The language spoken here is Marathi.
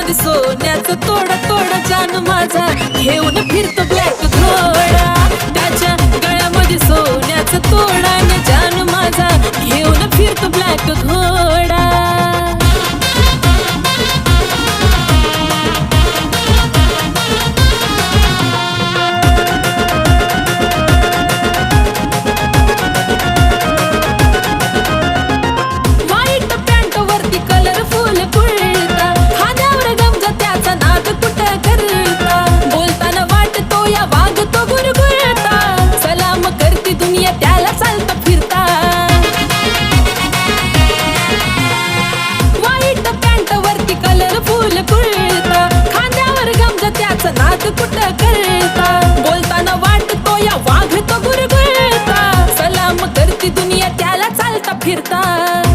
गळ्यामध्ये सोन्याचं तोडा तोडा जान माझा घेऊन फिरतो ब्लॅक घोडा. त्याच्या गळ्यामध्ये सोन्याचं तोडा न जान माझा घेऊन फिरतो ब्लॅक घोडा. कुठं करता बोलताना वाटतो या वाघ तो गुरगुरता. सलाम करती दुनिया त्याला चालता फिरता.